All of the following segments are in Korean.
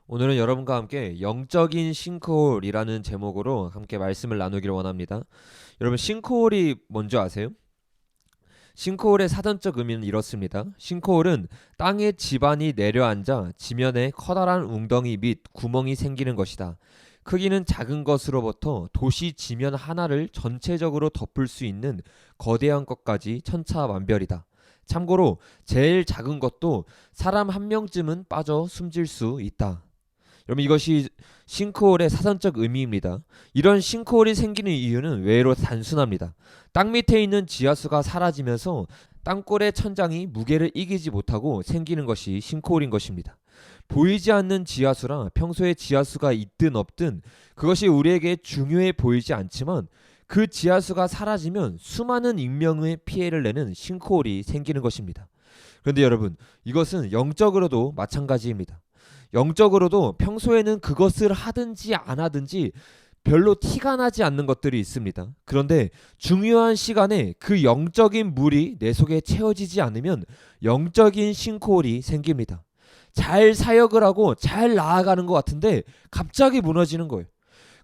오늘은 여러분과 함께 영적인 싱크홀이라는 제목으로 함께 말씀을 나누기를 원합니다. 여러분, 싱크홀이 뭔지 아세요? 싱크홀의 사전적 의미는 이렇습니다. 싱크홀은 땅에 지반이 내려앉아 지면에 커다란 웅덩이 및 구멍이 생기는 것이다. 크기는 작은 것으로부터 도시 지면 하나를 전체적으로 덮을 수 있는 거대한 것까지 천차만별이다. 참고로 제일 작은 것도 사람 한 명쯤은 빠져 숨질 수 있다. 여러분, 이것이 싱크홀의 사전적 의미입니다. 이런 싱크홀이 생기는 이유는 외로 단순합니다. 땅 밑에 있는 지하수가 사라지면서 땅굴의 천장이 무게를 이기지 못하고 생기는 것이 싱크홀인 것입니다. 보이지 않는 지하수라 평소에 지하수가 있든 없든 그것이 우리에게 중요해 보이지 않지만, 그 지하수가 사라지면 수많은 인명의 피해를 내는 싱크홀이 생기는 것입니다. 그런데 여러분, 이것은 영적으로도 마찬가지입니다. 영적으로도 평소에는 그것을 하든지 안 하든지 별로 티가 나지 않는 것들이 있습니다. 그런데 중요한 시간에 그 영적인 물이 내 속에 채워지지 않으면 영적인 싱크홀이 생깁니다. 잘 사역을 하고 잘 나아가는 것 같은데 갑자기 무너지는 거예요.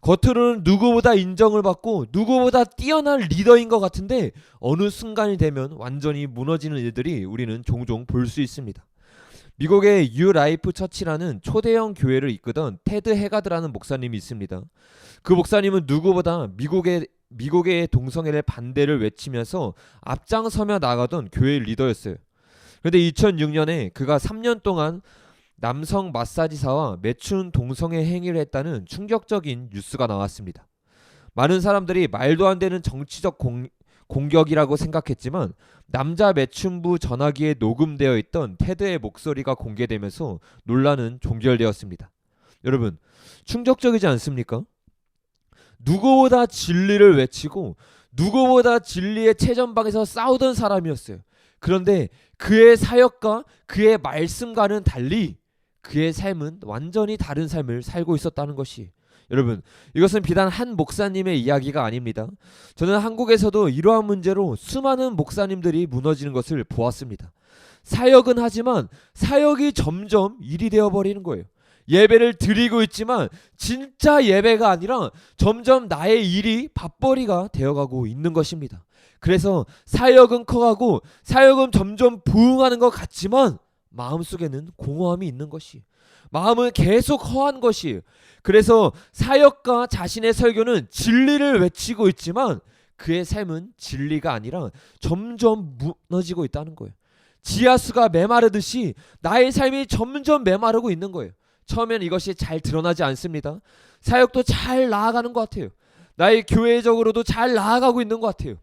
겉으로는 누구보다 인정을 받고 누구보다 뛰어난 리더인 것 같은데 어느 순간이 되면 완전히 무너지는 일들이 우리는 종종 볼 수 있습니다. 미국의 유라이프 처치라는 초대형 교회를 이끄던 테드 헤가드라는 목사님이 있습니다. 그 목사님은 누구보다 미국의 동성애를 반대를 외치면서 앞장서며 나가던 교회 리더였어요. 그런데 2006년에 그가 3년 동안 남성 마사지사와 매춘 동성애 행위를 했다는 충격적인 뉴스가 나왔습니다. 많은 사람들이 말도 안 되는 정치적 공격이라고 생각했지만, 남자 매춘부 전화기에 녹음되어 있던 테드의 목소리가 공개되면서 논란은 종결되었습니다. 여러분, 충격적이지 않습니까? 누구보다 진리를 외치고 누구보다 진리의 최전방에서 싸우던 사람이었어요. 그런데 그의 사역과 그의 말씀과는 달리 그의 삶은 완전히 다른 삶을 살고 있었다는 것이, 여러분, 이것은 비단 한 목사님의 이야기가 아닙니다. 저는 한국에서도 이러한 문제로 수많은 목사님들이 무너지는 것을 보았습니다. 사역은 하지만 사역이 점점 일이 되어버리는 거예요. 예배를 드리고 있지만 진짜 예배가 아니라 점점 나의 일이 밥벌이가 되어가고 있는 것입니다. 그래서 사역은 커가고 사역은 점점 부흥하는 것 같지만 마음속에는 공허함이 있는 것이, 마음은 계속 허한 것이, 그래서 사역과 자신의 설교는 진리를 외치고 있지만 그의 삶은 진리가 아니라 점점 무너지고 있다는 거예요. 지하수가 메마르듯이 나의 삶이 점점 메마르고 있는 거예요. 처음엔 이것이 잘 드러나지 않습니다. 사역도 잘 나아가는 것 같아요. 나의 교회적으로도 잘 나아가고 있는 것 같아요.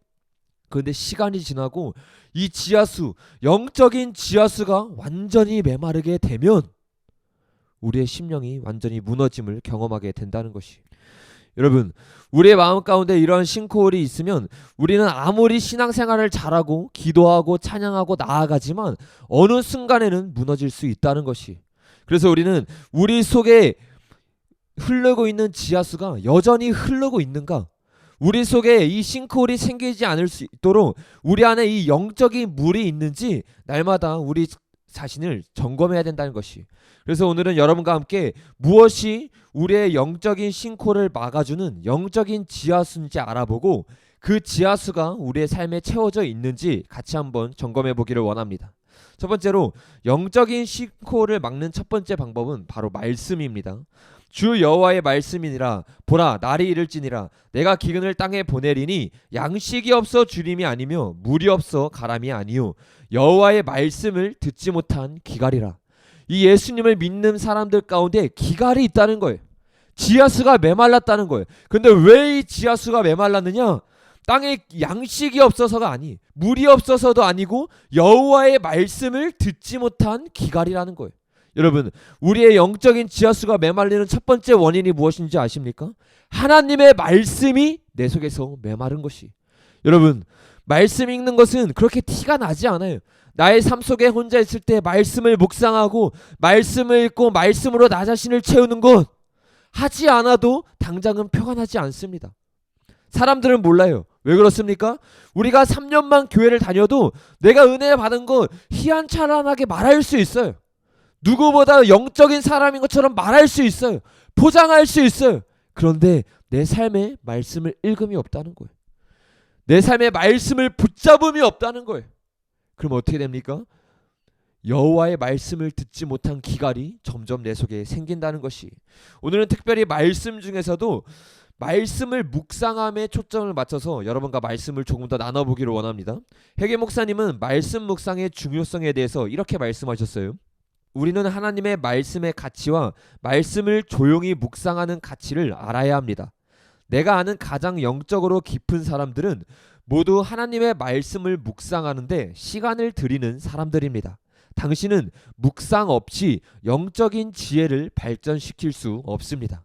그런데 시간이 지나고 이 지하수, 영적인 지하수가 완전히 메마르게 되면 우리의 심령이 완전히 무너짐을 경험하게 된다는 것이, 여러분, 우리의 마음 가운데 이러한 싱크홀이 있으면 우리는 아무리 신앙생활을 잘하고 기도하고 찬양하고 나아가지만 어느 순간에는 무너질 수 있다는 것이, 그래서 우리는 우리 속에 흐르고 있는 지하수가 여전히 흐르고 있는가, 우리 속에 이 싱크홀이 생기지 않을 수 있도록 우리 안에 이 영적인 물이 있는지 날마다 우리 자신을 점검해야 된다는 것이, 그래서 오늘은 여러분과 함께 무엇이 우리의 영적인 싱크홀을 막아주는 영적인 지하수인지 알아보고 그 지하수가 우리의 삶에 채워져 있는지 같이 한번 점검해 보기를 원합니다. 첫 번째로 영적인 싱크홀을 막는 첫 번째 방법은 바로 말씀입니다. 주 여호와의 말씀이니라. 보라, 날이 이를지니라. 내가 기근을 땅에 보내리니 양식이 없어 주림이 아니며 물이 없어 가람이 아니요 여호와의 말씀을 듣지 못한 기갈이라. 이 예수님을 믿는 사람들 가운데 기갈이 있다는 거예요. 지하수가 메말랐다는 거예요. 근데 왜 이 지하수가 메말랐느냐? 땅에 양식이 없어서가 아니, 물이 없어서도 아니고 여호와의 말씀을 듣지 못한 기갈이라는 거예요. 여러분, 우리의 영적인 지하수가 메말리는 첫 번째 원인이 무엇인지 아십니까? 하나님의 말씀이 내 속에서 메마른 것이. 여러분, 말씀 읽는 것은 그렇게 티가 나지 않아요. 나의 삶 속에 혼자 있을 때 말씀을 묵상하고 말씀을 읽고 말씀으로 나 자신을 채우는 것 하지 않아도 당장은 표가 나지 않습니다. 사람들은 몰라요. 왜 그렇습니까? 우리가 3년만 교회를 다녀도 내가 은혜 받은 거 희한찬란하게 말할 수 있어요. 누구보다 영적인 사람인 것처럼 말할 수 있어요. 포장할 수 있어요. 그런데 내 삶에 말씀을 읽음이 없다는 거예요. 내 삶에 말씀을 붙잡음이 없다는 거예요. 그럼 어떻게 됩니까? 여호와의 말씀을 듣지 못한 기갈이 점점 내 속에 생긴다는 것이, 오늘은 특별히 말씀 중에서도 말씀을 묵상함에 초점을 맞춰서 여러분과 말씀을 조금 더 나눠보기를 원합니다. 회계 목사님은 말씀 묵상의 중요성에 대해서 이렇게 말씀하셨어요. 우리는 하나님의 말씀의 가치와 말씀을 조용히 묵상하는 가치를 알아야 합니다. 내가 아는 가장 영적으로 깊은 사람들은 모두 하나님의 말씀을 묵상하는데 시간을 들이는 사람들입니다. 당신은 묵상 없이 영적인 지혜를 발전시킬 수 없습니다.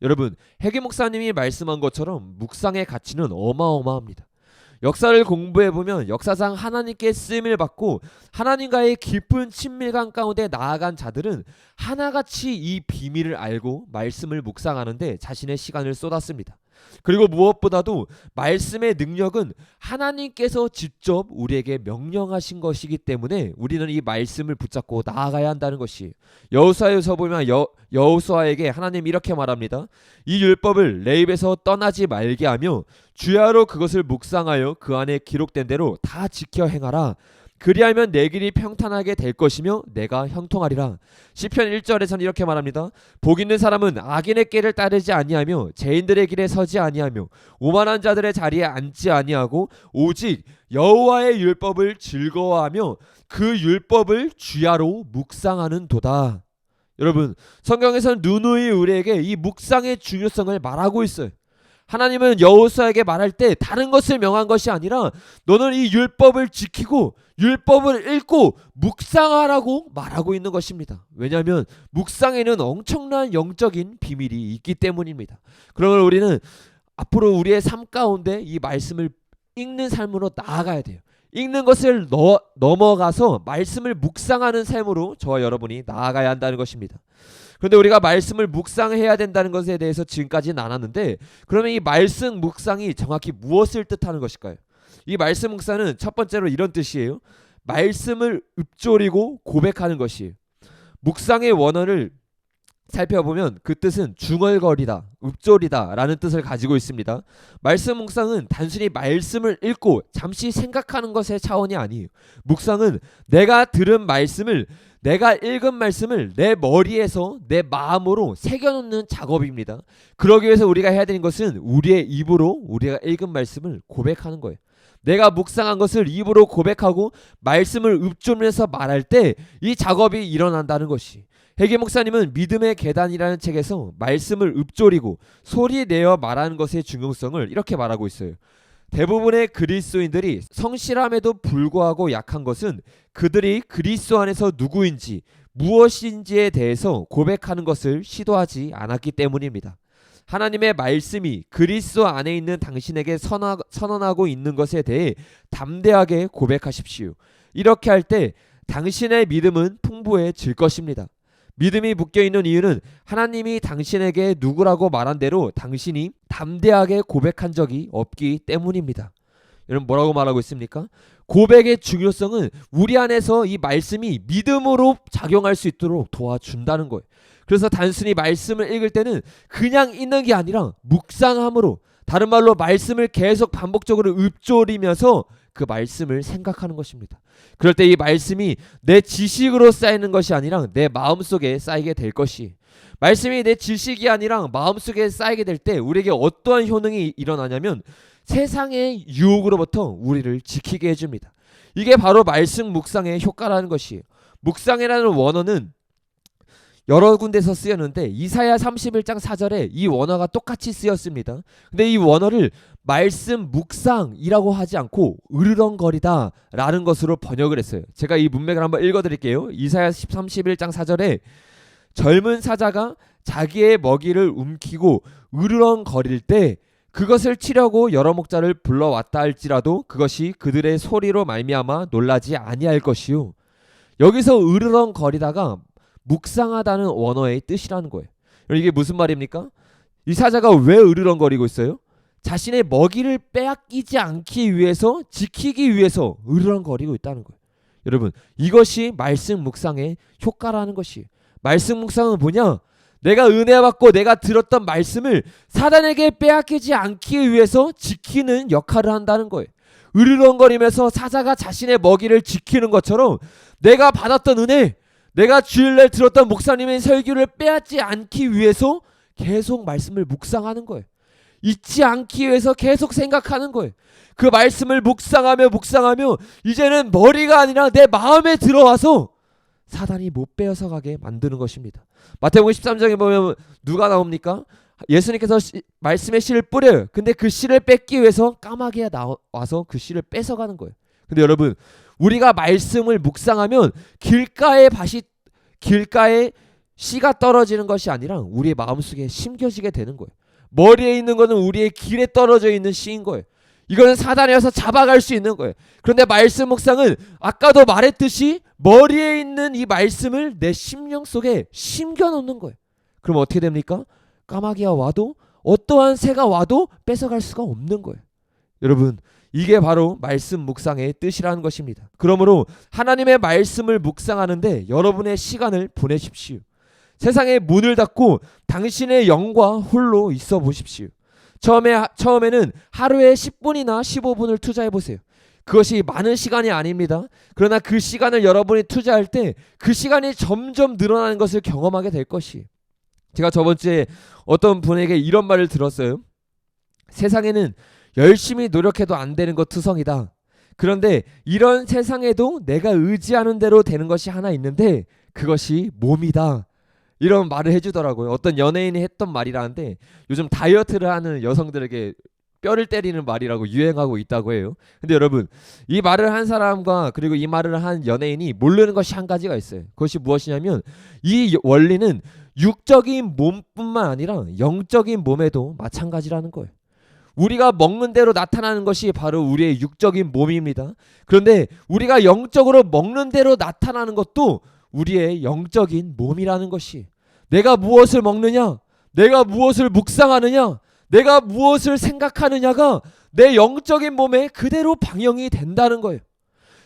여러분, 회계 목사님이 말씀한 것처럼 묵상의 가치는 어마어마합니다. 역사를 공부해보면 역사상 하나님께 쓰임을 받고 하나님과의 깊은 친밀감 가운데 나아간 자들은 하나같이 이 비밀을 알고 말씀을 묵상하는데 자신의 시간을 쏟았습니다. 그리고 무엇보다도 말씀의 능력은 하나님께서 직접 우리에게 명령하신 것이기 때문에 우리는 이 말씀을 붙잡고 나아가야 한다는 것이, 여호수아에서 보면 여호수아에게 하나님 이렇게 말합니다. 이 율법을 내 입에서 떠나지 말게 하며 주야로 그것을 묵상하여 그 안에 기록된 대로 다 지켜 행하라. 그리하면 내 길이 평탄하게 될 것이며 내가 형통하리라. 시편 1절에서는 이렇게 말합니다. 복 있는 사람은 악인의 길을 따르지 아니하며 죄인들의 길에 서지 아니하며 오만한 자들의 자리에 앉지 아니하고 오직 여호와의 율법을 즐거워하며 그 율법을 주야로 묵상하는 도다. 여러분, 성경에서는 누누이 우리에게 이 묵상의 중요성을 말하고 있어요. 하나님은 여호수아에게 말할 때 다른 것을 명한 것이 아니라 너는 이 율법을 지키고 율법을 읽고 묵상하라고 말하고 있는 것입니다. 왜냐하면 묵상에는 엄청난 영적인 비밀이 있기 때문입니다. 그러면 우리는 앞으로 우리의 삶 가운데 이 말씀을 읽는 삶으로 나아가야 돼요. 읽는 것을 넘어가서 말씀을 묵상하는 삶으로 저와 여러분이 나아가야 한다는 것입니다. 그런데 우리가 말씀을 묵상해야 된다는 것에 대해서 지금까지는 안 왔는데, 그러면 이 말씀 묵상이 정확히 무엇을 뜻하는 것일까요? 이 말씀 묵상은 첫 번째로 이런 뜻이에요. 말씀을 읊조리고 고백하는 것이에요. 묵상의 원어를 살펴보면 그 뜻은 중얼거리다, 읊조리다 라는 뜻을 가지고 있습니다. 말씀 묵상은 단순히 말씀을 읽고 잠시 생각하는 것의 차원이 아니에요. 묵상은 내가 들은 말씀을, 내가 읽은 말씀을 내 머리에서 내 마음으로 새겨놓는 작업입니다. 그러기 위해서 우리가 해야 되는 것은 우리의 입으로 우리가 읽은 말씀을 고백하는 거예요. 내가 묵상한 것을 입으로 고백하고 말씀을 읊조리면서 말할 때 이 작업이 일어난다는 것이, 회계 목사님은 믿음의 계단이라는 책에서 말씀을 읊조리고 소리 내어 말하는 것의 중요성을 이렇게 말하고 있어요. 대부분의 그리스도인들이 성실함에도 불구하고 약한 것은 그들이 그리스도 안에서 누구인지 무엇인지에 대해서 고백하는 것을 시도하지 않았기 때문입니다. 하나님의 말씀이 그리스도 안에 있는 당신에게 선언하고 있는 것에 대해 담대하게 고백하십시오. 이렇게 할 때 당신의 믿음은 풍부해질 것입니다. 믿음이 묶여있는 이유는 하나님이 당신에게 누구라고 말한 대로 당신이 담대하게 고백한 적이 없기 때문입니다. 여러분, 뭐라고 말하고 있습니까? 고백의 중요성은 우리 안에서 이 말씀이 믿음으로 작용할 수 있도록 도와준다는 거예요. 그래서 단순히 말씀을 읽을 때는 그냥 읽는 게 아니라 묵상함으로, 다른 말로 말씀을 계속 반복적으로 읊조리면서 그 말씀을 생각하는 것입니다. 그럴 때 이 말씀이 내 지식으로 쌓이는 것이 아니라 내 마음속에 쌓이게 될 것이, 말씀이 내 지식이 아니라 마음속에 쌓이게 될 때 우리에게 어떠한 효능이 일어나냐면 세상의 유혹으로부터 우리를 지키게 해줍니다. 이게 바로 말씀 묵상의 효과라는 것이에요. 묵상이라는 원어는 여러 군데서 쓰였는데 이사야 31장 4절에 이 원어가 똑같이 쓰였습니다. 근데 이 원어를 말씀 묵상이라고 하지 않고 으르렁거리다 라는 것으로 번역을 했어요. 제가 이 문맥을 한번 읽어드릴게요. 이사야 31장 4절에 젊은 사자가 자기의 먹이를 움키고 으르렁거릴 때 그것을 치려고 여러 목자를 불러왔다 할지라도 그것이 그들의 소리로 말미암아 놀라지 아니할 것이요. 여기서 으르렁거리다가 묵상하다는 원어의 뜻이라는 거예요. 이게 무슨 말입니까? 이 사자가 왜 으르렁거리고 있어요? 자신의 먹이를 빼앗기지 않기 위해서, 지키기 위해서 으르렁거리고 있다는 거예요. 여러분, 이것이 말씀 묵상의 효과라는 것이. 말씀 묵상은 뭐냐? 내가 은혜 받고 내가 들었던 말씀을 사단에게 빼앗기지 않기 위해서 지키는 역할을 한다는 거예요. 으르렁거리면서 사자가 자신의 먹이를 지키는 것처럼 내가 받았던 은혜, 내가 주일날 들었던 목사님의 설교를 빼앗지 않기 위해서 계속 말씀을 묵상하는 거예요. 잊지 않기 위해서 계속 생각하는 거예요. 그 말씀을 묵상하며 이제는 머리가 아니라 내 마음에 들어와서 사단이 못 빼앗아가게 만드는 것입니다. 마태복음 13장에 보면 누가 나옵니까? 예수님께서 말씀의 씨를 뿌려요. 근데 그 씨를 뺏기 위해서 까마귀가 나와서 그 씨를 뺏어가는 거예요. 근데 여러분, 우리가 말씀을 묵상하면 길가에 씨가 떨어지는 것이 아니라 우리의 마음속에 심겨지게 되는 거예요. 머리에 있는 것은 우리의 길에 떨어져 있는 씨인 거예요. 이거는 사단이 와서 잡아갈 수 있는 거예요. 그런데 말씀 묵상은 아까도 말했듯이 머리에 있는 이 말씀을 내 심령 속에 심겨 놓는 거예요. 그럼 어떻게 됩니까? 까마귀가 와도 어떠한 새가 와도 뺏어갈 수가 없는 거예요. 여러분, 이게 바로 말씀 묵상의 뜻이라는 것입니다. 그러므로 하나님의 말씀을 묵상하는데 여러분의 시간을 보내십시오. 세상의 문을 닫고 당신의 영과 홀로 있어 보십시오. 처음에는 하루에 10분이나 15분을 투자해 보세요. 그것이 많은 시간이 아닙니다. 그러나 그 시간을 여러분이 투자할 때 그 시간이 점점 늘어나는 것을 경험하게 될 것이. 제가 저번 주에 어떤 분에게 이런 말을 들었어요. 세상에는 열심히 노력해도 안 되는 것 투성이다. 그런데 이런 세상에도 내가 의지하는 대로 되는 것이 하나 있는데 그것이 몸이다. 이런 말을 해주더라고요. 어떤 연예인이 했던 말이라는데 요즘 다이어트를 하는 여성들에게 뼈를 때리는 말이라고 유행하고 있다고 해요. 근데 여러분, 이 말을 한 사람과 그리고 이 말을 한 연예인이 모르는 것이 한 가지가 있어요. 그것이 무엇이냐면 이 원리는 육적인 몸뿐만 아니라 영적인 몸에도 마찬가지라는 거예요. 우리가 먹는 대로 나타나는 것이 바로 우리의 육적인 몸입니다. 그런데 우리가 영적으로 먹는 대로 나타나는 것도 우리의 영적인 몸이라는 것이. 내가 무엇을 먹느냐, 내가 무엇을 묵상하느냐, 내가 무엇을 생각하느냐가 내 영적인 몸에 그대로 방영이 된다는 거예요.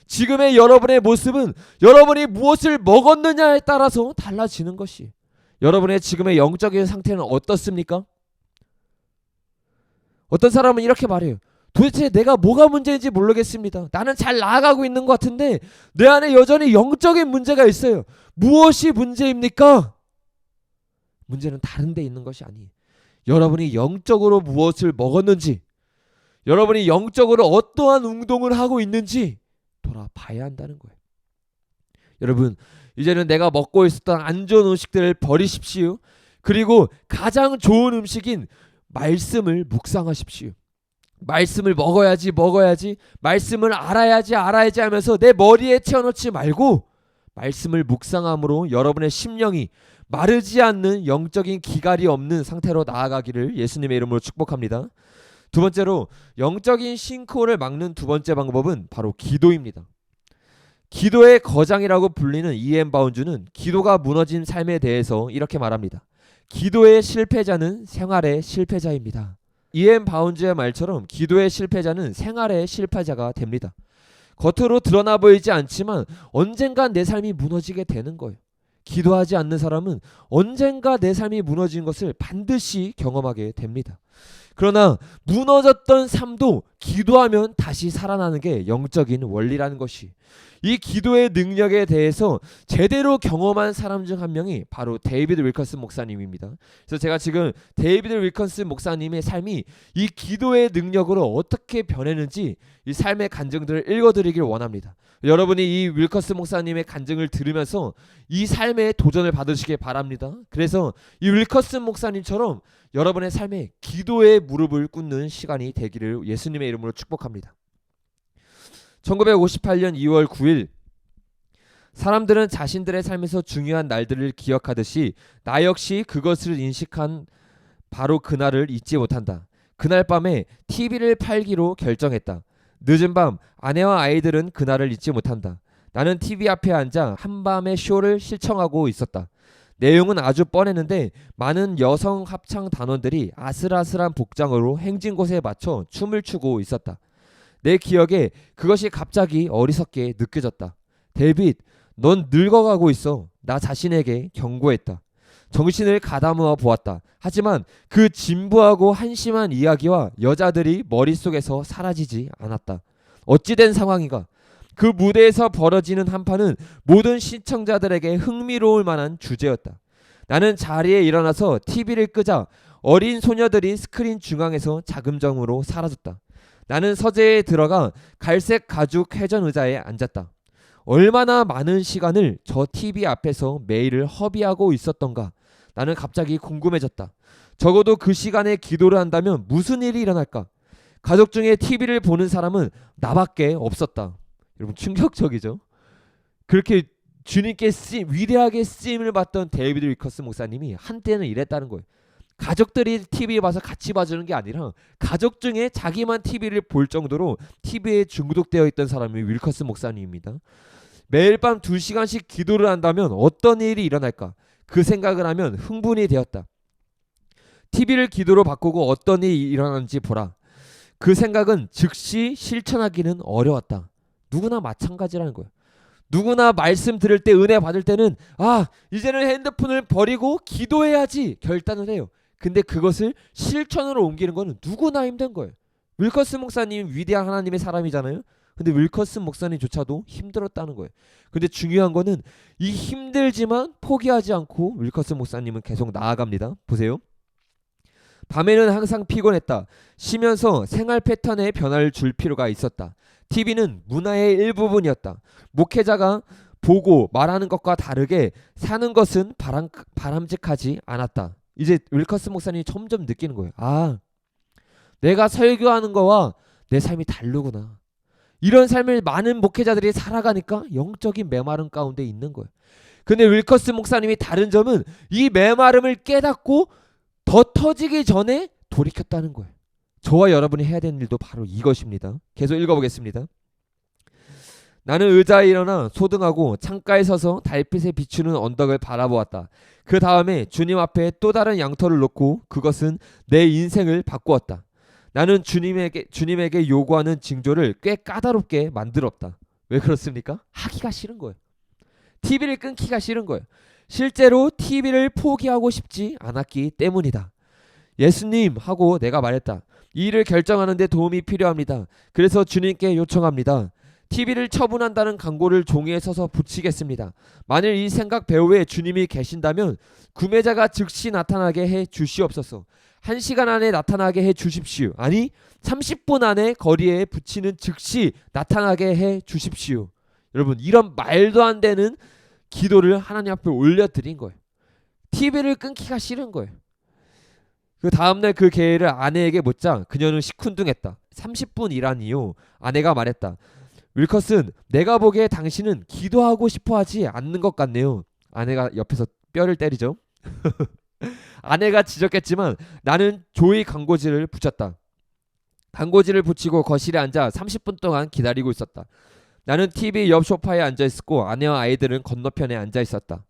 지금의 여러분의 모습은 여러분이 무엇을 먹었느냐에 따라서 달라지는 것이. 여러분의 지금의 영적인 상태는 어떻습니까? 어떤 사람은 이렇게 말해요. 도대체 내가 뭐가 문제인지 모르겠습니다. 나는 잘 나아가고 있는 것 같은데 내 안에 여전히 영적인 문제가 있어요. 무엇이 문제입니까? 문제는 다른 데 있는 것이 아니에요. 여러분이 영적으로 무엇을 먹었는지, 여러분이 영적으로 어떠한 운동을 하고 있는지 돌아봐야 한다는 거예요. 여러분, 이제는 내가 먹고 있었던 안 좋은 음식들을 버리십시오. 그리고 가장 좋은 음식인 말씀을 묵상하십시오. 말씀을 먹어야지, 말씀을 알아야지 하면서 내 머리에 채워놓지 말고 말씀을 묵상함으로 여러분의 심령이 마르지 않는 영적인 기갈이 없는 상태로 나아가기를 예수님의 이름으로 축복합니다. 두 번째로 영적인 싱크홀을 막는 두 번째 방법은 바로 기도입니다. 기도의 거장이라고 불리는 E.M. 바운주는 기도가 무너진 삶에 대해서 이렇게 말합니다. 기도의 실패자는 생활의 실패자입니다. E.M. 바운주의 말처럼 기도의 실패자는 생활의 실패자가 됩니다. 겉으로 드러나 보이지 않지만 언젠가 내 삶이 무너지게 되는 거예요. 기도하지 않는 사람은 언젠가 내 삶이 무너진 것을 반드시 경험하게 됩니다. 그러나 무너졌던 삶도 기도하면 다시 살아나는 게 영적인 원리라는 것이. 이 기도의 능력에 대해서 제대로 경험한 사람 중 한 명이 바로 데이비드 윌컨슨 목사님입니다. 그래서 제가 지금 데이비드 윌컨슨 목사님의 삶이 이 기도의 능력으로 어떻게 변했는지 이 삶의 간증들을 읽어드리길 원합니다. 여러분이 이 윌컨슨 목사님의 간증을 들으면서 이 삶에 도전을 받으시길 바랍니다. 그래서 이 윌컨슨 목사님처럼 여러분의 삶에 기도의 무릎을 꿇는 시간이 되기를 예수님의 이름으로 축복합니다. 1958년 2월 9일 사람들은 자신들의 삶에서 중요한 날들을 기억하듯이 나 역시 그것을 인식한 바로 그날을 잊지 못한다. 그날 밤에 TV를 팔기로 결정했다. 늦은 밤 아내와 아이들은 그날을 잊지 못한다. 나는 TV 앞에 앉아 한밤의 쇼를 시청하고 있었다. 내용은 아주 뻔했는데 많은 여성 합창 단원들이 아슬아슬한 복장으로 행진곳에 맞춰 춤을 추고 있었다. 내 기억에 그것이 갑자기 어리석게 느껴졌다. 데이빗, 넌 늙어가고 있어. 나 자신에게 경고했다. 정신을 가다듬어 보았다. 하지만 그 진부하고 한심한 이야기와 여자들이 머릿속에서 사라지지 않았다. 어찌된 상황인가? 그 무대에서 벌어지는 한판은 모든 시청자들에게 흥미로울 만한 주제였다. 나는 자리에 일어나서 TV를 끄자 어린 소녀들이 스크린 중앙에서 자금점으로 사라졌다. 나는 서재에 들어가 갈색 가죽 회전 의자에 앉았다. 얼마나 많은 시간을 저 TV 앞에서 매일을 허비하고 있었던가. 나는 갑자기 궁금해졌다. 적어도 그 시간에 기도를 한다면 무슨 일이 일어날까? 가족 중에 TV를 보는 사람은 나밖에 없었다. 여러분 충격적이죠? 그렇게 주님께 위대하게 쓰임을 받던 데이비드 위커스 목사님이 한때는 이랬다는 거예요. 가족들이 TV 봐서 같이 봐주는 게 아니라 가족 중에 자기만 TV를 볼 정도로 TV에 중독되어 있던 사람이 위커스 목사님입니다. 매일 밤 2시간씩 기도를 한다면 어떤 일이 일어날까? 그 생각을 하면 흥분이 되었다. TV를 기도로 바꾸고 어떤 일이 일어나는지 보라. 그 생각은 즉시 실천하기는 어려웠다. 누구나 마찬가지라는 거예요. 누구나 말씀 들을 때 은혜 받을 때는 이제는 핸드폰을 버리고 기도해야지 결단을 해요. 근데 그것을 실천으로 옮기는 거는 누구나 힘든 거예요. 윌커스 목사님 위대한 하나님의 사람이잖아요. 근데 윌커스 목사님조차도 힘들었다는 거예요. 근데 중요한 거는 이 힘들지만 포기하지 않고 윌커스 목사님은 계속 나아갑니다. 보세요. 밤에는 항상 피곤했다. 쉬면서 생활 패턴에 변화를 줄 필요가 있었다. TV는 문화의 일부분이었다. 목회자가 보고 말하는 것과 다르게 사는 것은 바람직하지 않았다. 이제 윌커스 목사님이 점점 느끼는 거예요. 내가 설교하는 거와 내 삶이 다르구나. 이런 삶을 많은 목회자들이 살아가니까 영적인 메마름 가운데 있는 거예요. 근데 윌커스 목사님이 다른 점은 이 메마름을 깨닫고 더 터지기 전에 돌이켰다는 거예요. 저와 여러분이 해야 되는 일도 바로 이것입니다. 계속 읽어보겠습니다. 나는 의자에 일어나 소등하고 창가에 서서 달빛에 비추는 언덕을 바라보았다. 그 다음에 주님 앞에 또 다른 양털을 놓고 그것은 내 인생을 바꾸었다. 나는 주님에게 요구하는 징조를 꽤 까다롭게 만들었다. 왜 그렇습니까? 하기가 싫은 거예요. TV를 끊기가 싫은 거예요. 실제로 TV를 포기하고 싶지 않았기 때문이다. 예수님 하고 내가 말했다. 이 일을 결정하는 데 도움이 필요합니다. 그래서 주님께 요청합니다. TV를 처분한다는 광고를 종이에 써서 붙이겠습니다. 만일 이 생각 배후에 주님이 계신다면 구매자가 즉시 나타나게 해 주시옵소서. 1시간 안에 나타나게 해 주십시오. 아니 30분 안에 거리에 붙이는 즉시 나타나게 해 주십시오. 여러분 이런 말도 안 되는 기도를 하나님 앞에 올려드린 거예요. TV를 끊기가 싫은 거예요. 그 다음날 그 계획을 아내에게 묻자 그녀는 시큰둥했다. 30분 일한 이후 아내가 말했다. 윌커슨, 내가 보기에 당신은 기도하고 싶어하지 않는 것 같네요. 아내가 옆에서 뼈를 때리죠. 아내가 지적했지만 나는 조이 광고지를 붙였다. 광고지를 붙이고 거실에 앉아 30분 동안 기다리고 있었다. 나는 TV 옆 소파에 앉아있었고 아내와 아이들은 건너편에 앉아있었다.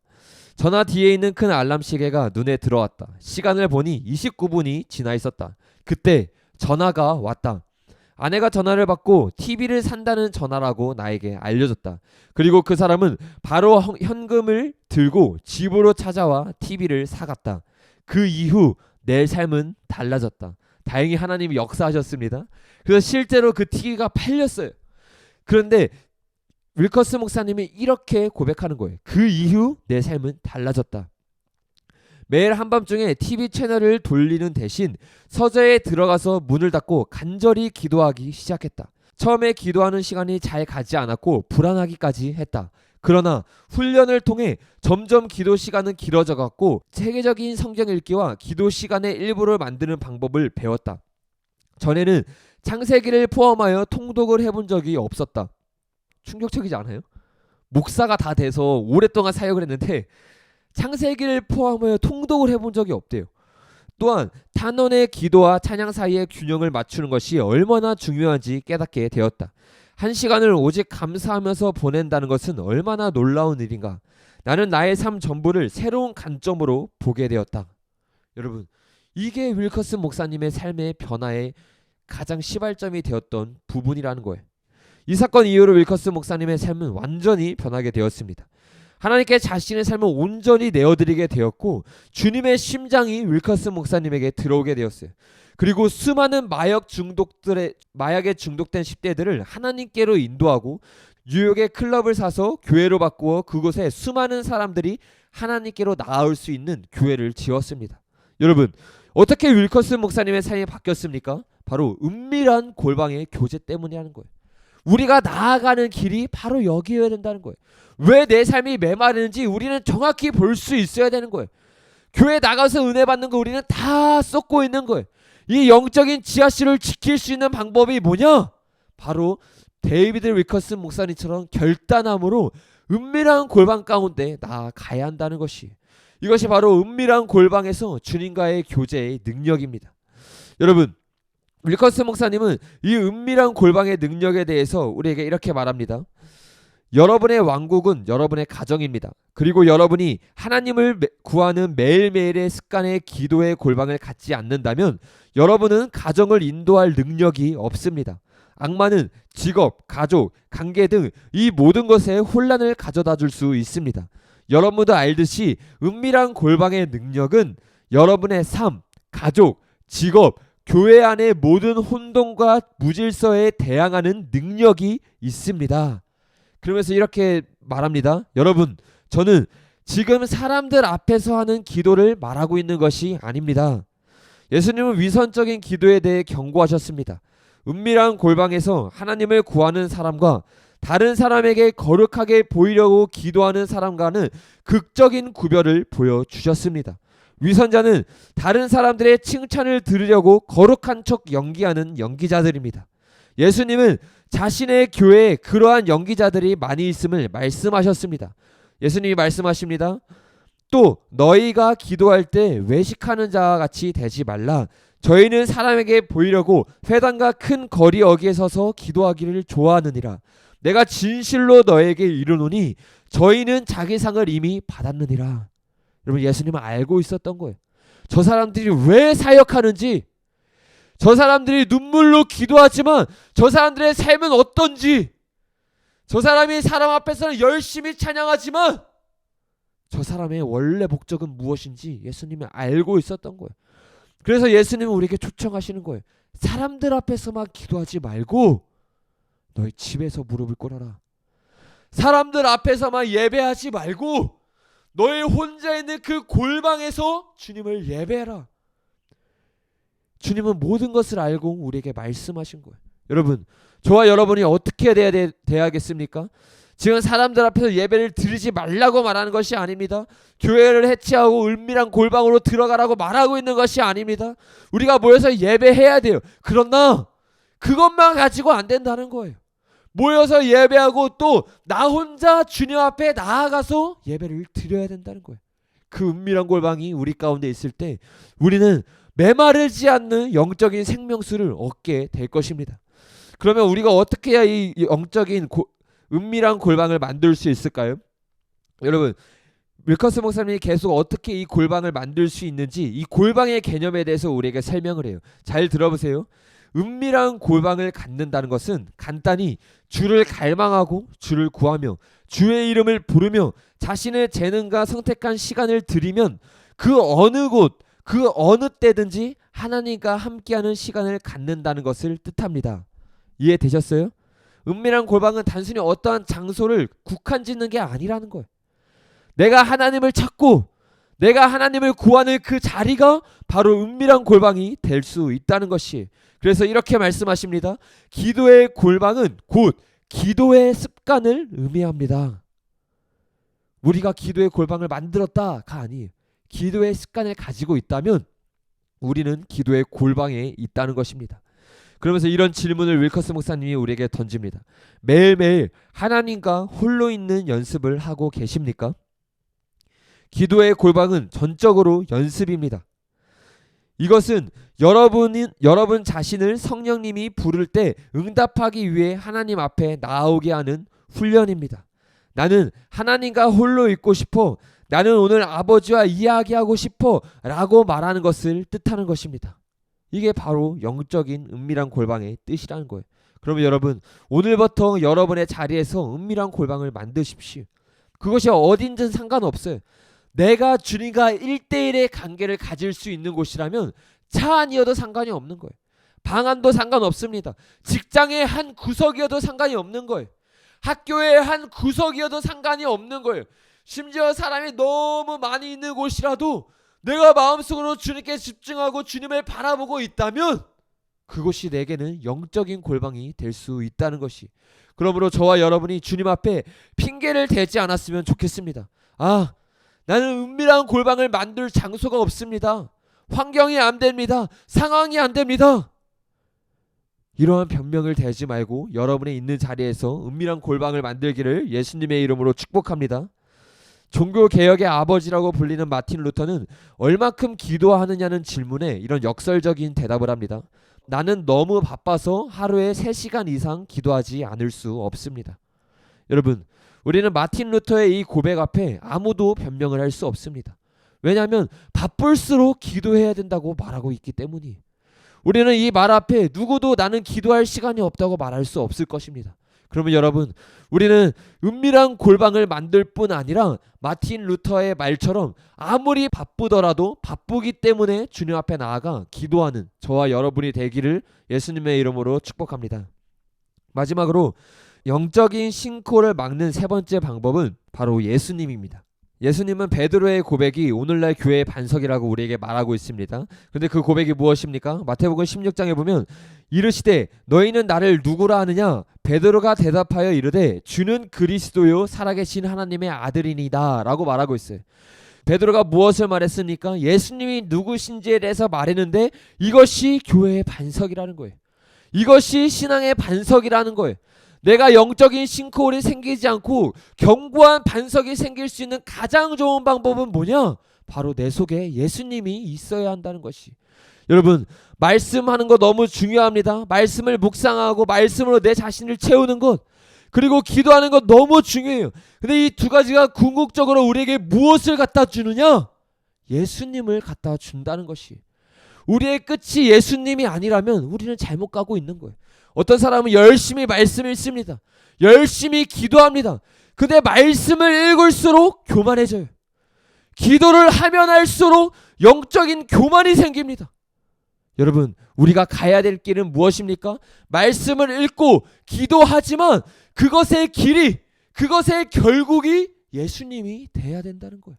전화 뒤에 있는 큰 알람 시계가 눈에 들어왔다. 시간을 보니 29분이 지나 있었다. 그때 전화가 왔다. 아내가 전화를 받고 TV를 산다는 전화라고 나에게 알려줬다. 그리고 그 사람은 바로 현금을 들고 집으로 찾아와 TV를 사갔다. 그 이후 내 삶은 달라졌다. 다행히 하나님이 역사하셨습니다. 그래서 실제로 그 TV가 팔렸어요. 그런데 윌커스 목사님이 이렇게 고백하는 거예요. 그 이후 내 삶은 달라졌다. 매일 한밤중에 TV 채널을 돌리는 대신 서재에 들어가서 문을 닫고 간절히 기도하기 시작했다. 처음에 기도하는 시간이 잘 가지 않았고 불안하기까지 했다. 그러나 훈련을 통해 점점 기도 시간은 길어져 갔고 세계적인 성경 읽기와 기도 시간의 일부를 만드는 방법을 배웠다. 전에는 창세기를 포함하여 통독을 해본 적이 없었다. 충격적이지 않아요? 목사가 다 돼서 오랫동안 사역을 했는데 창세기를 포함하여 통독을 해본 적이 없대요. 또한 단원의 기도와 찬양 사이의 균형을 맞추는 것이 얼마나 중요한지 깨닫게 되었다. 1시간을 오직 감사하면서 보낸다는 것은 얼마나 놀라운 일인가. 나는 나의 삶 전부를 새로운 관점으로 보게 되었다. 여러분, 이게 윌커스 목사님의 삶의 변화의 가장 시발점이 되었던 부분이라는 거예요. 이 사건 이후로 윌커슨 목사님의 삶은 완전히 변하게 되었습니다. 하나님께 자신의 삶을 온전히 내어드리게 되었고 주님의 심장이 윌커슨 목사님에게 들어오게 되었어요. 그리고 수많은 마약에 중독된 10대들을 하나님께로 인도하고 뉴욕의 클럽을 사서 교회로 바꾸어 그곳에 수많은 사람들이 하나님께로 나아올 수 있는 교회를 지었습니다. 여러분, 어떻게 윌커슨 목사님의 삶이 바뀌었습니까? 바로 은밀한 골방의 교제 때문이라는 거예요. 우리가 나아가는 길이 바로 여기여야 된다는 거예요. 왜 내 삶이 메마르는지 우리는 정확히 볼 수 있어야 되는 거예요. 교회 나가서 은혜 받는 거 우리는 다 쏟고 있는 거예요. 이 영적인 지하실을 지킬 수 있는 방법이 뭐냐? 바로 데이비드 윌커슨 목사님처럼 결단함으로 은밀한 골방 가운데 나아가야 한다는 것이, 이것이 바로 은밀한 골방에서 주님과의 교제의 능력입니다. 여러분, 윌커슨 목사님은 이 은밀한 골방의 능력에 대해서 우리에게 이렇게 말합니다. 여러분의 왕국은 여러분의 가정입니다. 그리고 여러분이 하나님을 구하는 매일매일의 습관의 기도의 골방을 갖지 않는다면 여러분은 가정을 인도할 능력이 없습니다. 악마는 직업, 가족, 관계 등 이 모든 것에 혼란을 가져다 줄 수 있습니다. 여러분도 알듯이 은밀한 골방의 능력은 여러분의 삶, 가족, 직업, 교회 안의 모든 혼돈과 무질서에 대항하는 능력이 있습니다. 그러면서 이렇게 말합니다. 여러분, 저는 지금 사람들 앞에서 하는 기도를 말하고 있는 것이 아닙니다. 예수님은 위선적인 기도에 대해 경고하셨습니다. 은밀한 골방에서 하나님을 구하는 사람과 다른 사람에게 거룩하게 보이려고 기도하는 사람과는 극적인 구별을 보여주셨습니다. 위선자는 다른 사람들의 칭찬을 들으려고 거룩한 척 연기하는 연기자들입니다. 예수님은 자신의 교회에 그러한 연기자들이 많이 있음을 말씀하셨습니다. 예수님이 말씀하십니다. 또 너희가 기도할 때 외식하는 자와 같이 되지 말라. 저희는 사람에게 보이려고 회당과 큰 거리 어귀에 서서 기도하기를 좋아하느니라. 내가 진실로 너에게 이르노니 저희는 자기 상을 이미 받았느니라. 여러분, 예수님은 알고 있었던 거예요. 저 사람들이 왜 사역하는지, 저 사람들이 눈물로 기도하지만 저 사람들의 삶은 어떤지, 저 사람이 사람 앞에서는 열심히 찬양하지만 저 사람의 원래 목적은 무엇인지 예수님이 알고 있었던 거예요. 그래서 예수님은 우리에게 초청하시는 거예요. 사람들 앞에서만 기도하지 말고 너희 집에서 무릎을 꿇어라. 사람들 앞에서만 예배하지 말고 너희 혼자 있는 그 골방에서 주님을 예배해라. 주님은 모든 것을 알고 우리에게 말씀하신 거예요. 여러분, 저와 여러분이 어떻게 돼야겠습니까? 지금 사람들 앞에서 예배를 드리지 말라고 말하는 것이 아닙니다. 교회를 해체하고 은밀한 골방으로 들어가라고 말하고 있는 것이 아닙니다. 우리가 모여서 예배해야 돼요. 그러나 그것만 가지고 안 된다는 거예요. 모여서 예배하고 또 나 혼자 주님 앞에 나아가서 예배를 드려야 된다는 거예요. 그 은밀한 골방이 우리 가운데 있을 때 우리는 메마르지 않는 영적인 생명수를 얻게 될 것입니다. 그러면 우리가 어떻게 해야 이 영적인 은밀한 골방을 만들 수 있을까요? 여러분, 윌커슨 목사님이 계속 어떻게 이 골방을 만들 수 있는지 이 골방의 개념에 대해서 우리에게 설명을 해요. 잘 들어보세요. 은밀한 골방을 갖는다는 것은 간단히 주를 갈망하고 주를 구하며 주의 이름을 부르며 자신의 재능과 선택한 시간을 들이면 그 어느 곳, 그 어느 때든지 하나님과 함께하는 시간을 갖는다는 것을 뜻합니다. 이해되셨어요? 은밀한 골방은 단순히 어떠한 장소를 국한 짓는 게 아니라는 거예요. 내가 하나님을 찾고 내가 하나님을 구하는 그 자리가 바로 은밀한 골방이 될 수 있다는 것이, 그래서 이렇게 말씀하십니다. 기도의 골방은 곧 기도의 습관을 의미합니다. 우리가 기도의 골방을 만들었다가 아니에요. 기도의 습관을 가지고 있다면 우리는 기도의 골방에 있다는 것입니다. 그러면서 이런 질문을 윌커슨 목사님이 우리에게 던집니다. 매일매일 하나님과 홀로 있는 연습을 하고 계십니까? 기도의 골방은 전적으로 연습입니다. 이것은 여러분 자신을 성령님이 부를 때 응답하기 위해 하나님 앞에 나아오게 하는 훈련입니다. 나는 하나님과 홀로 있고 싶어, 나는 오늘 아버지와 이야기하고 싶어 라고 말하는 것을 뜻하는 것입니다. 이게 바로 영적인 은밀한 골방의 뜻이라는 거예요. 그러면 여러분, 오늘부터 여러분의 자리에서 은밀한 골방을 만드십시오. 그것이 어딘든 상관없어요. 내가 주님과 1대1의 관계를 가질 수 있는 곳이라면 차 안이어도 상관이 없는 거예요. 방 안도 상관없습니다. 직장의 한 구석이어도 상관이 없는 거예요. 학교의 한 구석이어도 상관이 없는 거예요. 심지어 사람이 너무 많이 있는 곳이라도 내가 마음속으로 주님께 집중하고 주님을 바라보고 있다면 그곳이 내게는 영적인 골방이 될 수 있다는 것이. 그러므로 저와 여러분이 주님 앞에 핑계를 대지 않았으면 좋겠습니다. 나는 은밀한 골방을 만들 장소가 없습니다. 환경이 안 됩니다. 상황이 안 됩니다. 이러한 변명을 대지 말고 여러분의 있는 자리에서 은밀한 골방을 만들기를 예수님의 이름으로 축복합니다. 종교개혁의 아버지라고 불리는 마틴 루터는 얼마큼 기도하느냐는 질문에 이런 역설적인 대답을 합니다. 나는 너무 바빠서 하루에 3시간 이상 기도하지 않을 수 없습니다. 여러분, 우리는 마틴 루터의 이 고백 앞에 아무도 변명을 할 수 없습니다. 왜냐하면 바쁠수록 기도해야 된다고 말하고 있기 때문이에요. 우리는 이 말 앞에 누구도 나는 기도할 시간이 없다고 말할 수 없을 것입니다. 그러면 여러분, 우리는 은밀한 골방을 만들 뿐 아니라 마틴 루터의 말처럼 아무리 바쁘더라도 바쁘기 때문에 주님 앞에 나아가 기도하는 저와 여러분이 되기를 예수님의 이름으로 축복합니다. 마지막으로 영적인 싱크홀을 막는 세 번째 방법은 바로 예수님입니다. 예수님은 베드로의 고백이 오늘날 교회의 반석이라고 우리에게 말하고 있습니다. 근데 그 고백이 무엇입니까? 마태복음 16장에 보면 이르시되 너희는 나를 누구라 하느냐? 베드로가 대답하여 이르되 주는 그리스도요 살아계신 하나님의 아들이니다 라고 말하고 있어요. 베드로가 무엇을 말했습니까? 예수님이 누구신지에 대해서 말했는데 이것이 교회의 반석이라는 거예요. 이것이 신앙의 반석이라는 거예요. 내가 영적인 싱크홀이 생기지 않고 견고한 반석이 생길 수 있는 가장 좋은 방법은 뭐냐? 바로 내 속에 예수님이 있어야 한다는 것이. 여러분, 말씀하는 거 너무 중요합니다. 말씀을 묵상하고 말씀으로 내 자신을 채우는 것, 그리고 기도하는 것 너무 중요해요. 근데 이 두 가지가 궁극적으로 우리에게 무엇을 갖다 주느냐? 예수님을 갖다 준다는 것이. 우리의 끝이 예수님이 아니라면 우리는 잘못 가고 있는 거예요. 어떤 사람은 열심히 말씀을 읽습니다. 열심히 기도합니다. 근데 말씀을 읽을수록 교만해져요. 기도를 하면 할수록 영적인 교만이 생깁니다. 여러분, 우리가 가야 될 길은 무엇입니까? 말씀을 읽고 기도하지만 그것의 길이, 그것의 결국이 예수님이 돼야 된다는 거예요.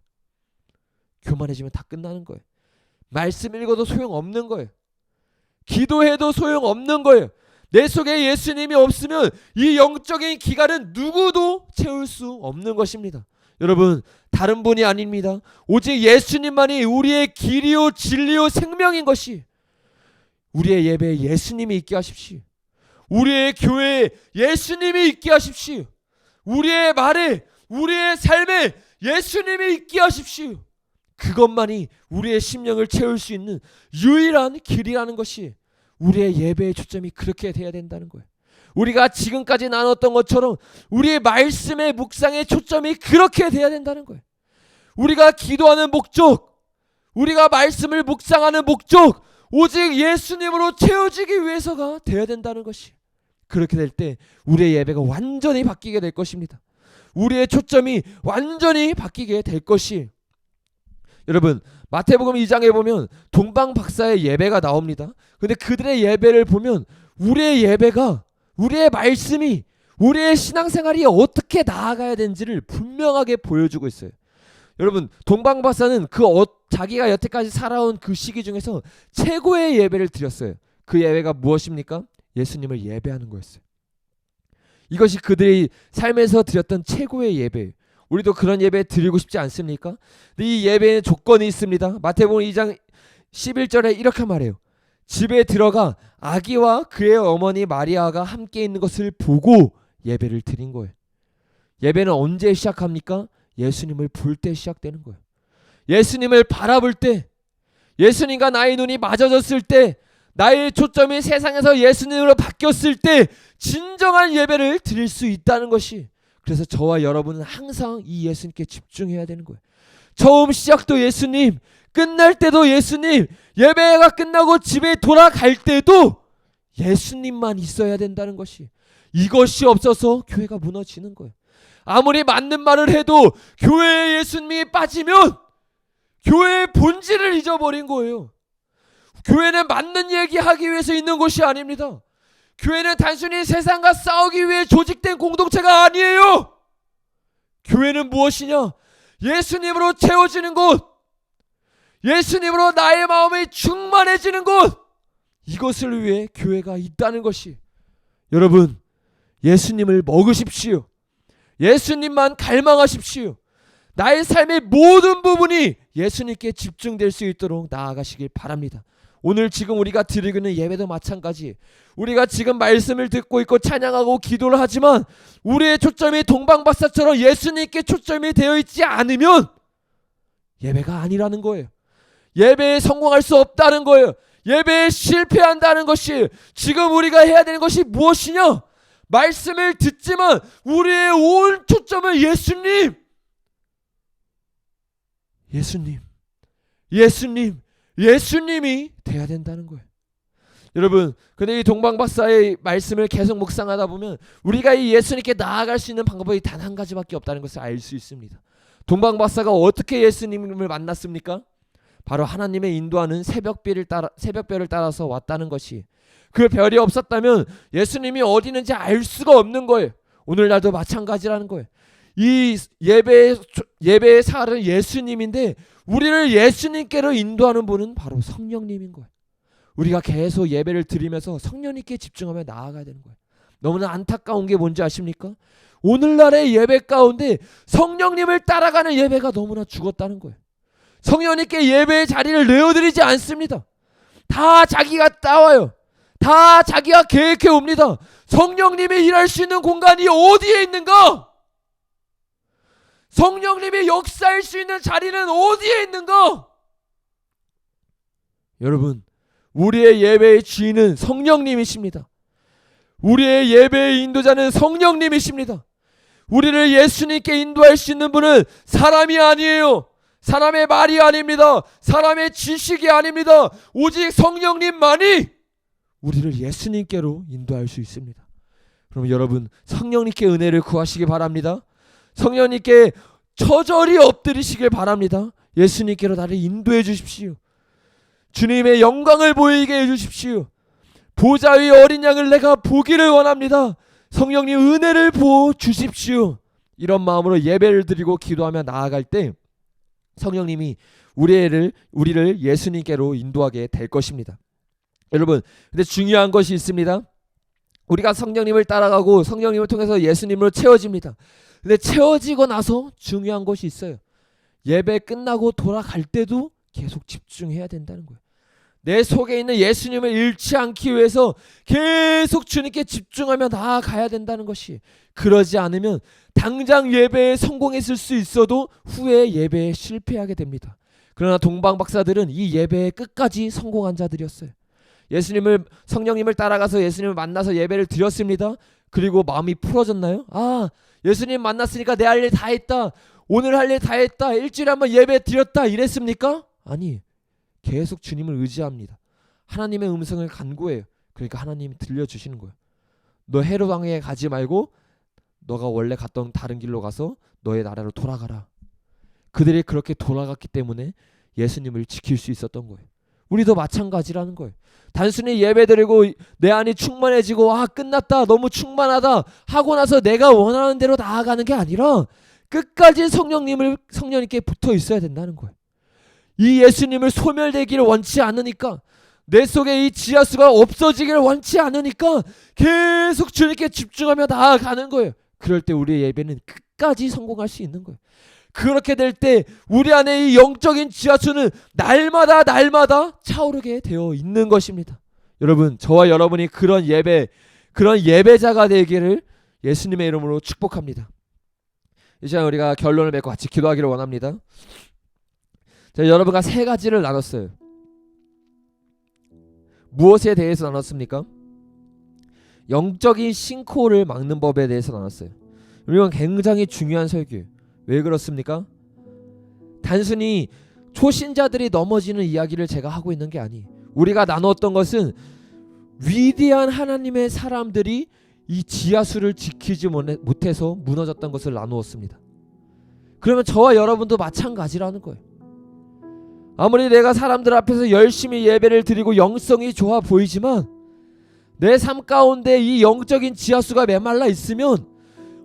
교만해지면 다 끝나는 거예요. 말씀 읽어도 소용없는 거예요. 기도해도 소용없는 거예요. 내 속에 예수님이 없으면 이 영적인 기갈은 누구도 채울 수 없는 것입니다. 여러분, 다른 분이 아닙니다. 오직 예수님만이 우리의 길이요 진리요 생명인 것이. 우리의 예배에 예수님이 있게 하십시오. 우리의 교회에 예수님이 있게 하십시오. 우리의 말에, 우리의 삶에 예수님이 있게 하십시오. 그것만이 우리의 심령을 채울 수 있는 유일한 길이라는 것이. 우리의 예배의 초점이 그렇게 돼야 된다는 거예요. 우리가 지금까지 나눴던 것처럼 우리의 말씀의 묵상의 초점이 그렇게 돼야 된다는 거예요. 우리가 기도하는 목적, 우리가 말씀을 묵상하는 목적, 오직 예수님으로 채워지기 위해서가 돼야 된다는 것이. 그렇게 될 때 우리의 예배가 완전히 바뀌게 될 것입니다. 우리의 초점이 완전히 바뀌게 될 것이. 여러분, 마태복음 2장에 보면 동방박사의 예배가 나옵니다. 근데 그들의 예배를 보면 우리의 예배가, 우리의 말씀이, 우리의 신앙생활이 어떻게 나아가야 되는지를 분명하게 보여주고 있어요. 여러분, 동방박사는 자기가 여태까지 살아온 그 시기 중에서 최고의 예배를 드렸어요. 그 예배가 무엇입니까? 예수님을 예배하는 거였어요. 이것이 그들의 삶에서 드렸던 최고의 예배예요. 우리도 그런 예배 드리고 싶지 않습니까? 근데 이 예배에 조건이 있습니다. 마태복음 2장 11절에 이렇게 말해요. 집에 들어가 아기와 그의 어머니 마리아가 함께 있는 것을 보고 예배를 드린 거예요. 예배는 언제 시작합니까? 예수님을 볼 때 시작되는 거예요. 예수님을 바라볼 때, 예수님과 나의 눈이 맞아졌을 때, 나의 초점이 세상에서 예수님으로 바뀌었을 때 진정한 예배를 드릴 수 있다는 것이. 그래서 저와 여러분은 항상 이 예수님께 집중해야 되는 거예요. 처음 시작도 예수님, 끝날 때도 예수님, 예배가 끝나고 집에 돌아갈 때도 예수님만 있어야 된다는 것이, 이것이 없어서 교회가 무너지는 거예요. 아무리 맞는 말을 해도 교회에 예수님이 빠지면 교회의 본질을 잊어버린 거예요. 교회는 맞는 얘기하기 위해서 있는 곳이 아닙니다. 교회는 단순히 세상과 싸우기 위해 조직된 공동체가 아니에요. 교회는 무엇이냐? 예수님으로 채워지는 곳, 예수님으로 나의 마음이 충만해지는 곳, 이것을 위해 교회가 있다는 것이, 여러분, 예수님을 먹으십시오. 예수님만 갈망하십시오. 나의 삶의 모든 부분이 예수님께 집중될 수 있도록 나아가시길 바랍니다. 오늘 지금 우리가 드리고 있는 예배도 마찬가지, 우리가 지금 말씀을 듣고 있고 찬양하고 기도를 하지만 우리의 초점이 동방박사처럼 예수님께 초점이 되어 있지 않으면 예배가 아니라는 거예요. 예배에 성공할 수 없다는 거예요. 예배에 실패한다는 것이, 지금 우리가 해야 되는 것이 무엇이냐? 말씀을 듣지만 우리의 온 초점은 예수님, 예수님, 예수님, 예수님이 돼야 된다는 거예요. 여러분, 근데 이 동방박사의 말씀을 계속 묵상하다 보면 우리가 이 예수님께 나아갈 수 있는 방법이 단 한 가지밖에 없다는 것을 알 수 있습니다. 동방박사가 어떻게 예수님을 만났습니까? 바로 하나님의 인도하는 새벽별을 따라서 왔다는 것이, 그 별이 없었다면 예수님이 어디 있는지 알 수가 없는 거예요. 오늘날도 마찬가지라는 거예요. 이 예배의 살은 예수님인데 우리를 예수님께로 인도하는 분은 바로 성령님인 거예요. 우리가 계속 예배를 드리면서 성령님께 집중하며 나아가야 되는 거예요. 너무나 안타까운 게 뭔지 아십니까? 오늘날의 예배 가운데 성령님을 따라가는 예배가 너무나 죽었다는 거예요. 성령님께 예배의 자리를 내어드리지 않습니다. 다 자기가 따와요. 다 자기가 계획해 옵니다. 성령님이 일할 수 있는 공간이 어디에 있는가? 성령님이 역사할 수 있는 자리는 어디에 있는가? 여러분, 우리의 예배의 주인은 성령님이십니다. 우리의 예배의 인도자는 성령님이십니다. 우리를 예수님께 인도할 수 있는 분은 사람이 아니에요. 사람의 말이 아닙니다. 사람의 지식이 아닙니다. 오직 성령님만이 우리를 예수님께로 인도할 수 있습니다. 그럼 여러분, 성령님께 은혜를 구하시기 바랍니다. 성령님께 처절히 엎드리시길 바랍니다. 예수님께로 나를 인도해 주십시오. 주님의 영광을 보이게 해 주십시오. 보좌 위 어린 양을 내가 보기를 원합니다. 성령님 은혜를 부어 주십시오. 이런 마음으로 예배를 드리고 기도하며 나아갈 때 성령님이 우리를 예수님께로 인도하게 될 것입니다. 여러분, 근데 중요한 것이 있습니다. 우리가 성령님을 따라가고 성령님을 통해서 예수님으로 채워집니다. 근데 채워지고 나서 중요한 것이 있어요. 예배 끝나고 돌아갈 때도 계속 집중해야 된다는 거예요. 내 속에 있는 예수님을 잃지 않기 위해서 계속 주님께 집중하며 나아가야 된다는 것이, 그러지 않으면 당장 예배에 성공했을 수 있어도 후에 예배에 실패하게 됩니다. 그러나 동방박사들은 이 예배에 끝까지 성공한 자들이었어요. 성령님을 따라가서 예수님을 만나서 예배를 드렸습니다. 그리고 마음이 풀어졌나요? 아, 예수님 만났으니까 내 할 일 다 했다. 오늘 할 일 다 했다. 일주일에 한번 예배 드렸다. 이랬습니까? 아니, 계속 주님을 의지합니다. 하나님의 음성을 간구해요. 그러니까 하나님이 들려주시는 거예요. 너 헤롯 왕에 가지 말고 너가 원래 갔던 다른 길로 가서 너의 나라로 돌아가라. 그들이 그렇게 돌아갔기 때문에 예수님을 지킬 수 있었던 거예요. 우리도 마찬가지라는 거예요. 단순히 예배드리고 내 안이 충만해지고 끝났다, 너무 충만하다 하고 나서 내가 원하는 대로 나아가는 게 아니라 끝까지 성령님께 붙어 있어야 된다는 거예요. 이 예수님을 소멸되기를 원치 않으니까, 내 속에 이 지하수가 없어지기를 원치 않으니까 계속 주님께 집중하며 나아가는 거예요. 그럴 때 우리의 예배는 끝까지 성공할 수 있는 거예요. 그렇게 될 때 우리 안에 이 영적인 지하수는 날마다 차오르게 되어 있는 것입니다. 여러분, 저와 여러분이 그런 예배자가 되기를 예수님의 이름으로 축복합니다. 이 시간 우리가 결론을 맺고 같이 기도하기를 원합니다. 제가 여러분과 세 가지를 나눴어요. 무엇에 대해서 나눴습니까? 영적인 싱크홀을 막는 법에 대해서 나눴어요. 이건 굉장히 중요한 설교예요. 왜 그렇습니까? 단순히 초신자들이 넘어지는 이야기를 제가 하고 있는 게 아니에요. 우리가 나눴던 것은 위대한 하나님의 사람들이 이 지하수를 지키지 못해서 무너졌던 것을 나누었습니다. 그러면 저와 여러분도 마찬가지라는 거예요. 아무리 내가 사람들 앞에서 열심히 예배를 드리고 영성이 좋아 보이지만 내 삶 가운데 이 영적인 지하수가 메말라 있으면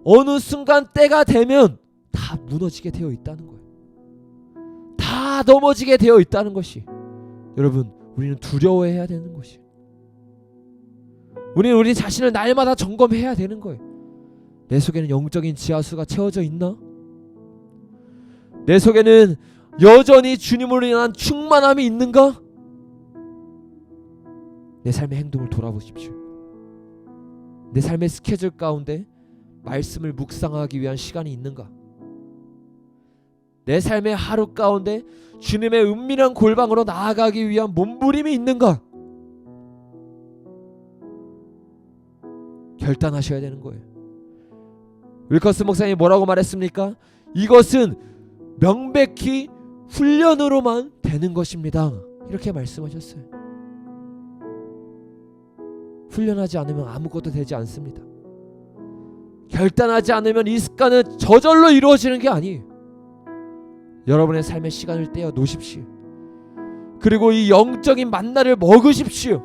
어느 순간 때가 되면 다 무너지게 되어 있다는 거예요. 다 넘어지게 되어 있다는 것이, 여러분, 우리는 두려워해야 되는 것이, 우리는 우리 자신을 날마다 점검해야 되는 거예요. 내 속에는 영적인 지하수가 채워져 있나? 내 속에는 여전히 주님으로 인한 충만함이 있는가? 내 삶의 행동을 돌아보십시오. 내 삶의 스케줄 가운데 말씀을 묵상하기 위한 시간이 있는가? 내 삶의 하루 가운데 주님의 은밀한 골방으로 나아가기 위한 몸부림이 있는가? 결단하셔야 되는 거예요. 윌커스 목사님이 뭐라고 말했습니까? 이것은 명백히 훈련으로만 되는 것입니다. 이렇게 말씀하셨어요. 훈련하지 않으면 아무것도 되지 않습니다. 결단하지 않으면 이 습관은 저절로 이루어지는 게 아니에요. 여러분의 삶의 시간을 떼어 놓으십시오. 그리고 이 영적인 만나를 먹으십시오.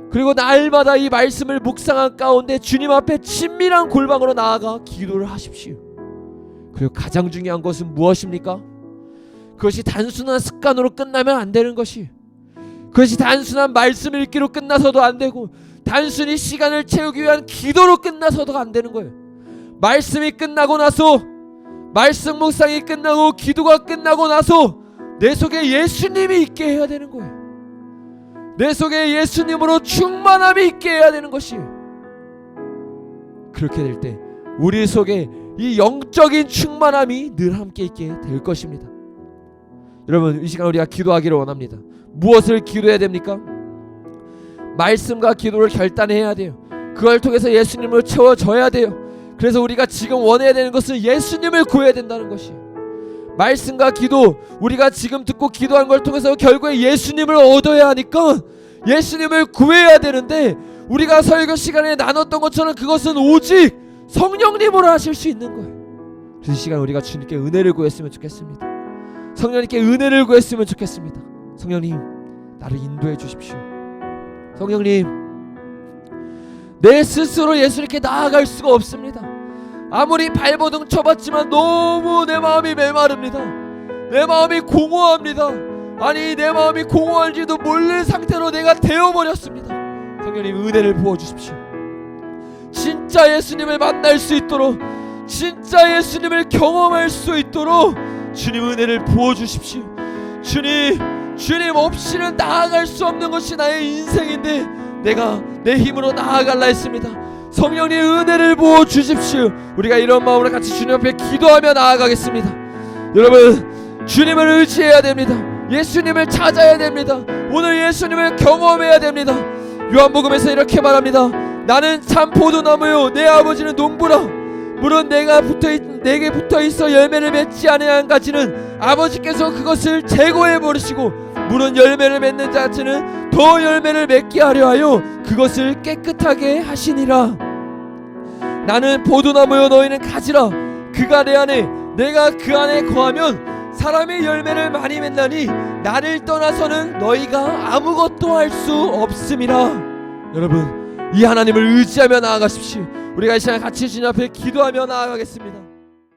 그리고 날마다 이 말씀을 묵상한 가운데 주님 앞에 친밀한 골방으로 나아가 기도를 하십시오. 그리고 가장 중요한 것은 무엇입니까? 그것이 단순한 습관으로 끝나면 안 되는 것이, 그것이 단순한 말씀 읽기로 끝나서도 안 되고, 단순히 시간을 채우기 위한 기도로 끝나서도 안 되는 거예요. 말씀이 끝나고 나서, 말씀 묵상이 끝나고 기도가 끝나고 나서 내 속에 예수님이 있게 해야 되는 거예요. 내 속에 예수님으로 충만함이 있게 해야 되는 것이, 그렇게 될 때 우리 속에 이 영적인 충만함이 늘 함께 있게 될 것입니다. 여러분, 이 시간 우리가 기도하기를 원합니다. 무엇을 기도해야 됩니까? 말씀과 기도를 결단해야 돼요. 그걸 통해서 예수님을 채워져야 돼요. 그래서 우리가 지금 원해야 되는 것은 예수님을 구해야 된다는 것이, 말씀과 기도, 우리가 지금 듣고 기도하는 걸 통해서 결국에 예수님을 얻어야 하니까 예수님을 구해야 되는데, 우리가 설교 시간에 나눴던 것처럼 그것은 오직 성령님으로 하실 수 있는 거예요. 그래서 이 시간 우리가 주님께 은혜를 구했으면 좋겠습니다. 성령님께 은혜를 구했으면 좋겠습니다. 성령님, 나를 인도해 주십시오. 성령님, 내 스스로 예수님께 나아갈 수가 없습니다. 아무리 발버둥 쳐봤지만 너무 내 마음이 메마릅니다. 내 마음이 공허합니다. 아니, 내 마음이 공허한지도 모를 상태로 내가 되어버렸습니다. 성령님, 은혜를 부어주십시오. 진짜 예수님을 만날 수 있도록, 진짜 예수님을 경험할 수 있도록 주님 은혜를 부어주십시오. 주님 없이는 나아갈 수 없는 것이 나의 인생인데 내가 내 힘으로 나아갈라 했습니다. 성령님 은혜를 부어주십시오. 우리가 이런 마음으로 같이 주님 앞에 기도하며 나아가겠습니다. 여러분, 주님을 의지해야 됩니다. 예수님을 찾아야 됩니다. 오늘 예수님을 경험해야 됩니다. 요한복음에서 이렇게 말합니다. 나는 참 포도나무요, 내 아버지는 농부라. 물론 내게 붙어있어 열매를 맺지 아니한 가지는 아버지께서 그것을 제거해 버리시고, 물론 열매를 맺는 자체는 더 열매를 맺게 하려 하여 그것을 깨끗하게 하시니라. 나는 포도나무요, 너희는 가지라. 그가 내 안에, 내가 그 안에 거하면 사람의 열매를 많이 맺나니 나를 떠나서는 너희가 아무것도 할 수 없음이라. 여러분, 이 하나님을 의지하며 나아가십시오. 우리가 이 시간 같이 주님 앞에 기도하며 나아가겠습니다.